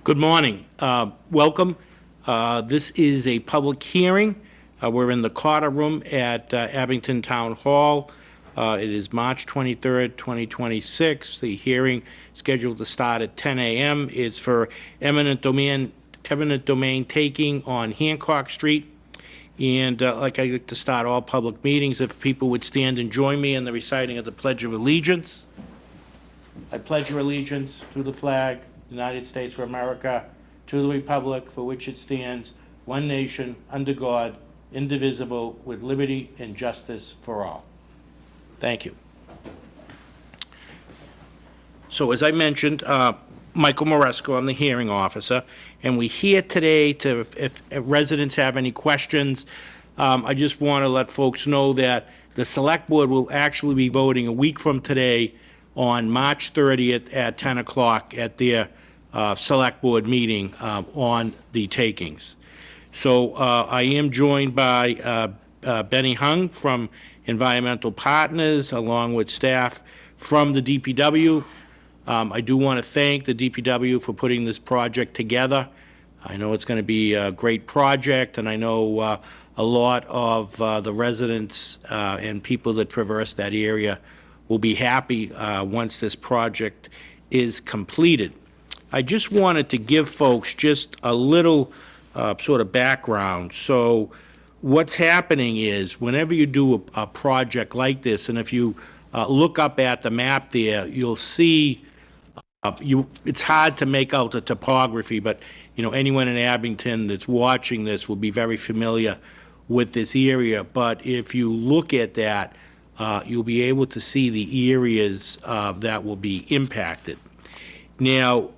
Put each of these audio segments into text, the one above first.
Good morning. Welcome. This is a public hearing. We're in the Carter Room at Abington Town Hall. It is March 23rd, 2026. The hearing scheduled to start at 10 a.m. It's for eminent domain taking on Hancock Street. And I like to start all public meetings, if people would stand and join me in the reciting of the Pledge of Allegiance. I pledge allegiance to the flag, United States of America, to the republic for which it stands, one nation, under God, indivisible, with liberty and justice for all. Thank you. So as I mentioned, Michael Moresco, I'm the hearing officer, and we're here today to, if residents have any questions, I just want to let folks know that the select board will actually be voting a week from today on March 30th at 10 o'clock at their select board meeting on the takings. So I am joined by Benny Hung from Environmental Partners, along with staff from the DPW. I do want to thank the DPW for putting this project together. I know it's going to be a great project, and I know a lot of the residents and people that traverse that area will be happy once this project is completed. I just wanted to give folks just a little sort of background. So what's happening is whenever you do a project like this, and if you look up at the map there, you'll see it's hard to make out the topography, but anyone in Abington that's watching this will be very familiar with this area. But if you look at that, you'll be able to see the areas that will be impacted. Now,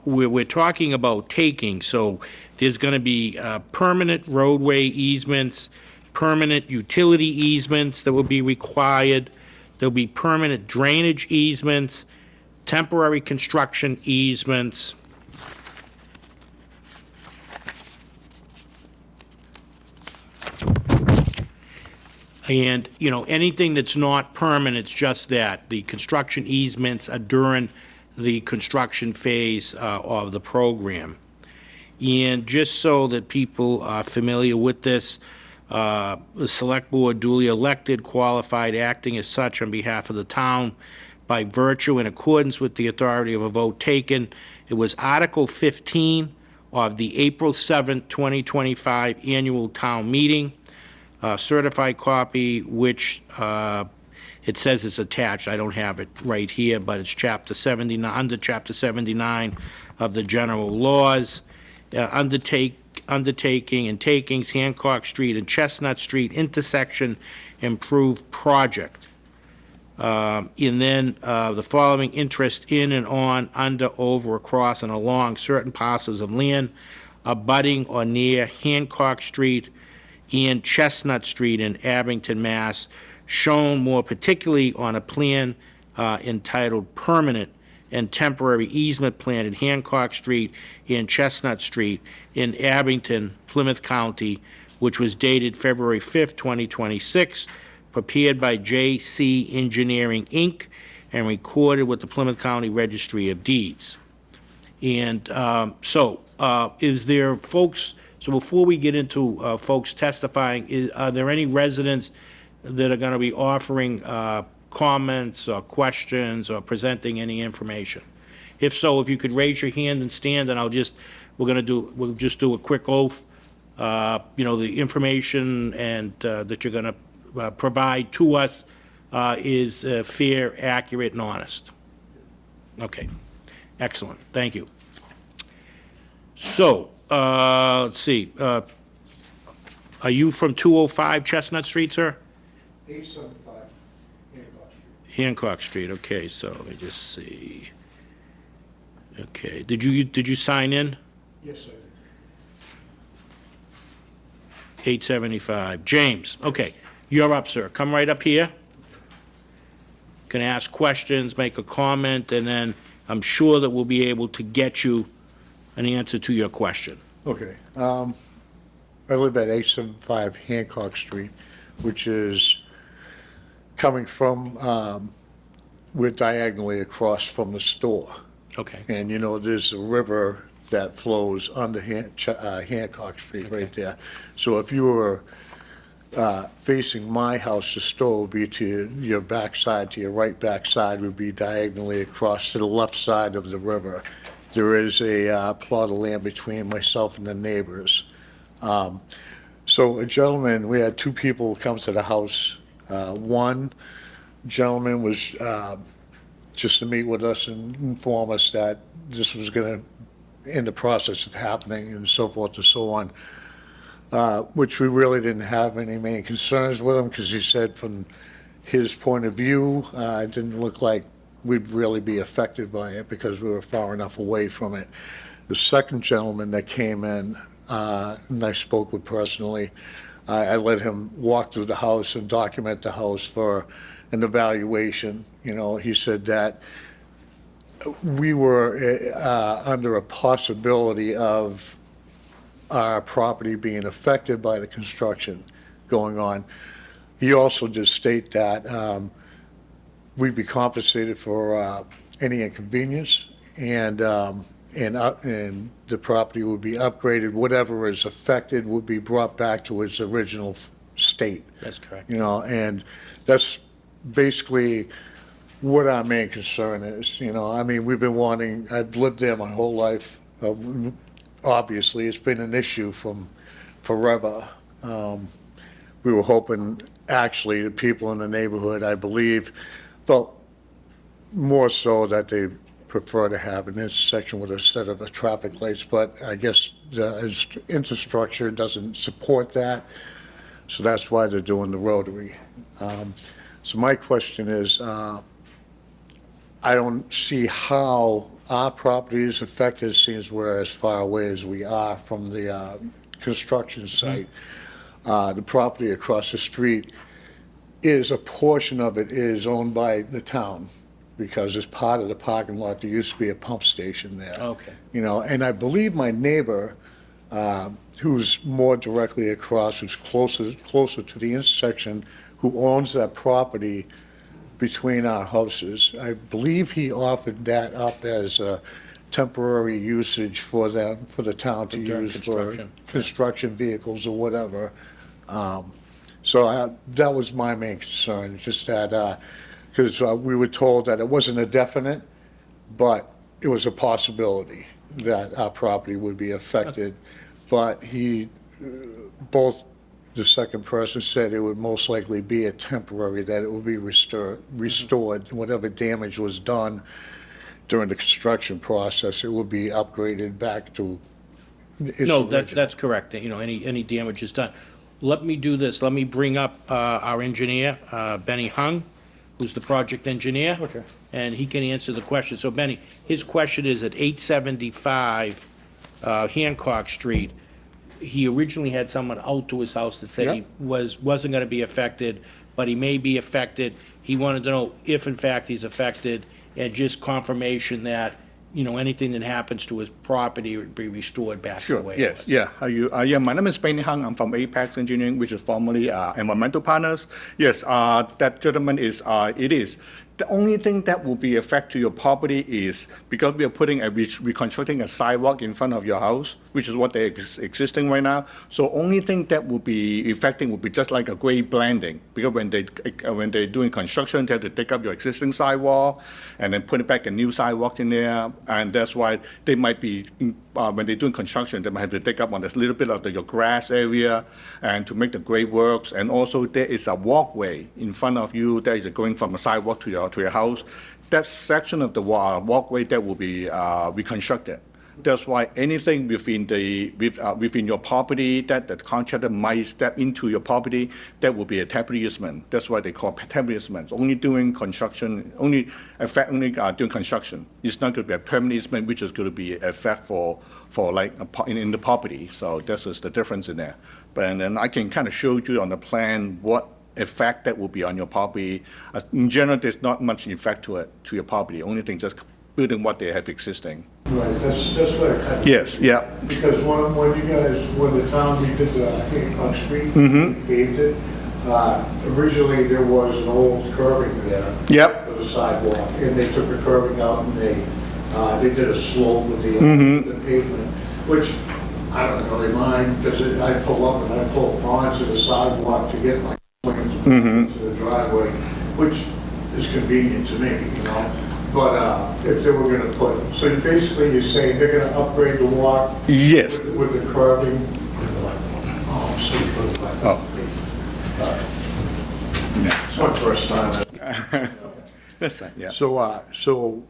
we're talking about taking, so there's going to be permanent roadway easements, permanent utility easements that will be required. There'll be permanent drainage easements, temporary construction easements. And, anything that's not permanent, it's just that. The construction easements are during the construction phase of the program. And just so that people are familiar with this, the select board duly elected, qualified, acting as such on behalf of the town by virtue in accordance with the authority of a vote taken. It was Article 15 of the April 7th, 2025 annual town meeting. Certified copy, which it says it's attached. I don't have it right here, but it's Chapter 79, under Chapter 79 of the general laws. Undertaking and takings, Hancock Street and Chestnut Street intersection improved project. And then the following interest in and on, under, over, across, and along certain parcels of land abutting or near Hancock Street and Chestnut Street in Abington, Mass., shown more particularly on a plan entitled Permanent and Temporary Easement Plan at Hancock Street and Chestnut Street in Abington, Plymouth County, which was dated February 5th, 2026, prepared by J.C. Engineering, Inc., and recorded with the Plymouth County Registry of Deeds. And is there folks... So before we get into folks testifying, are there any residents that are going to be offering comments or questions or presenting any information? If so, if you could raise your hand and stand, and we'll just do a quick oath. The information and that you're going to provide to us is fair, accurate, and honest. Okay, excellent. Thank you. So. Let's see. Are you from 205 Chestnut Street, sir? 875 Hancock Street. Hancock Street. Okay, so let me just see. Okay, did you sign in? Yes, sir. 875. James. Okay, you're up, sir. Come right up here. Can ask questions, make a comment, and then I'm sure that we'll be able to get you an answer to your question. Okay. I live at 875 Hancock Street, which is coming from, we're diagonally across from the store. Okay. And, there's a river that flows under Hancock Street right there. So if you were facing my house, the store would be to your backside, to your right backside would be diagonally across to the left side of the river. There is a plot of land between myself and the neighbors. So a gentleman, we had two people come to the house. One gentleman was just to meet with us and inform us that this was going to, in the process of happening and so forth and so on, which we really didn't have any main concerns with him because he said from his point of view, it didn't look like we'd really be affected by it because we were far enough away from it. The second gentleman that came in, and I spoke with personally, I let him walk through the house and document the house for an evaluation. You know, he said that we were under a possibility of our property being affected by the construction going on. He also did state that we'd be compensated for any inconvenience, and the property would be upgraded. Whatever is affected would be brought back to its original state. That's correct. You know, and that's basically what our main concern is. You know, I mean, we've been wanting, I've lived there my whole life. Obviously, it's been an issue from forever. We were hoping, actually, the people in the neighborhood, I believe, felt more so that they prefer to have an intersection with a set of traffic lights, but I guess the infrastructure doesn't support that, so that's why they're doing the rotary. So my question is, I don't see how our property is affected, since we're as far away as we are from the construction site. The property across the street is, a portion of it is owned by the town, because as part of the parking lot, there used to be a pump station there. Okay. You know, and I believe my neighbor, who's more directly across, who's closer to the intersection, who owns that property between our houses, I believe he offered that up as a temporary usage for them, for the town to During use for construction. construction vehicles or whatever. So that was my main concern, just that, because we were told that it wasn't a definite, but it was a possibility that our property would be affected. But both the second person said it would most likely be a temporary, that it would be restored, whatever damage was done during the construction process, it would be upgraded back to its No, original. that's correct. You know, any damage is done. Let me do this. Let me bring up our engineer, Benny Hung, who's the project engineer. Okay. And he can answer the question. So Benny, his question is at 875 Hancock Street. He originally had someone out to his house that said he wasn't going to be affected, but he may be affected. He wanted to know if in fact he's affected, and just confirmation that, you know, anything that happens to his property would be restored back to the Sure, way it yes, was. yeah. Yeah, my name is Benny Hung. I'm from Apex Engineering, which is formerly Environmental Partners. Yes, that gentleman is, it is. The only thing that will be affect to your property is because we are reconstructing a sidewalk in front of your house, which is what they're existing right now. So only thing that will be affecting will be just like a grade blending, because when they're doing construction, they have to take up your existing sidewalk and then put it back a new sidewalk in there, and that's why they might be when they're doing construction, they might have to take up on this little bit of your grass area and to make the grade works. And also there is a walkway in front of you that is going from a sidewalk to your house. That section of the walkway that will be reconstructed. That's why anything within your property that the contractor might step into your property, that will be a temporary easement. That's why they call temporary easements. Only doing construction, only doing construction. It's not going to be a permanent easement, which is going to be effect for like in the property. So this is the difference in there. But and then I can kind of show you on the plan what effect that will be on your property. In general, there's not much effect to your property. Only thing just building what they have existing. Right, that's what I kind of. Yes, yeah. Because when the town redid the Hancock Street, paved it, originally there was an old curbing there. Yep. For the sidewalk, and they took the curbing out and they They did a slope with the pavement, which I don't really mind, because I pull up and I pull onto the sidewalk to get my swings to the driveway, which is convenient to me, you know? But if they were gonna put, so basically you're saying they're gonna upgrade the walk? Yes. With the curbing? Oh, so Oh. it's my first time. That's right, yeah. So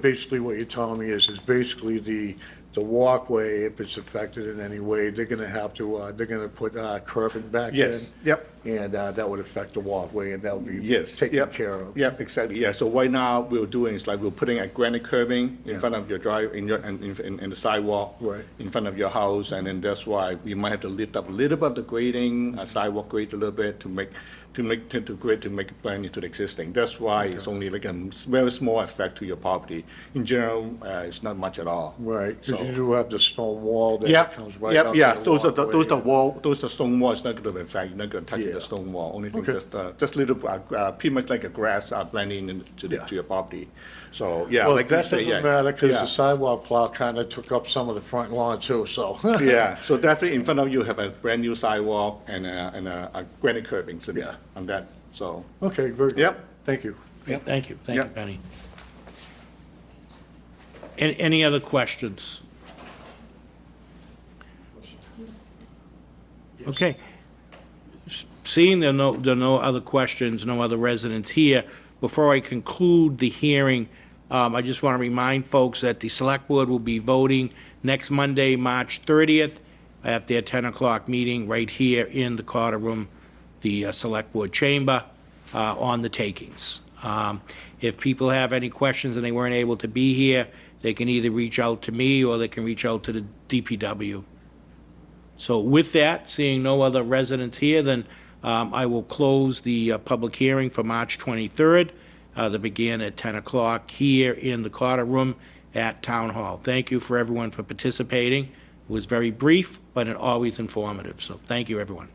basically what you're telling me is basically the walkway, if it's affected in any way, they're gonna have to, they're gonna put curbing back in? Yes, yep. And that would affect the walkway, and that would be Yes. taken yep, care of? Yep, exactly, yeah. So right now, we're doing is like we're putting a granite curbing in front of your drive, in the sidewalk. Right. In front of your house, and then that's why we might have to lift up a little bit of the grading, sidewalk grade a little bit to make it blend into the existing. That's why it's only like a very small effect to your property. In general, it's not much at all. Right, because So- you do have the stone wall that Yep, comes right yep, up yeah, to the those are walkway. those are stone walls, not gonna affect, you're not gonna touch Yeah. the stone wall, only thing Okay. just little, pretty much like a grass blending into Yeah. to your property. So, yeah, Well, like you that say, doesn't yeah. matter, because yeah. the sidewalk plow kind of took up some of the front lawn too, so. Yeah, so definitely in front of you have a brand-new sidewalk and a granite curbing, so Yeah. on that, so. Okay, very good. Yep. Thank you. Thank you, thank you, Yep. Benny. Any other questions? Okay. Seeing there are no other questions, no other residents here, before I conclude the hearing, I just want to remind folks that the Select Board will be voting next Monday, March 30th, at their 10 o'clock meeting right here in the Carter Room, the Select Board chamber, on the takings. If people have any questions and they weren't able to be here, they can either reach out to me or they can reach out to the DPW. So with that, seeing no other residents here, then I will close the public hearing for March 23rd that began at 10 o'clock here in the Carter Room at Town Hall. Thank you for everyone for participating. It was very brief, but always informative, so thank you, everyone.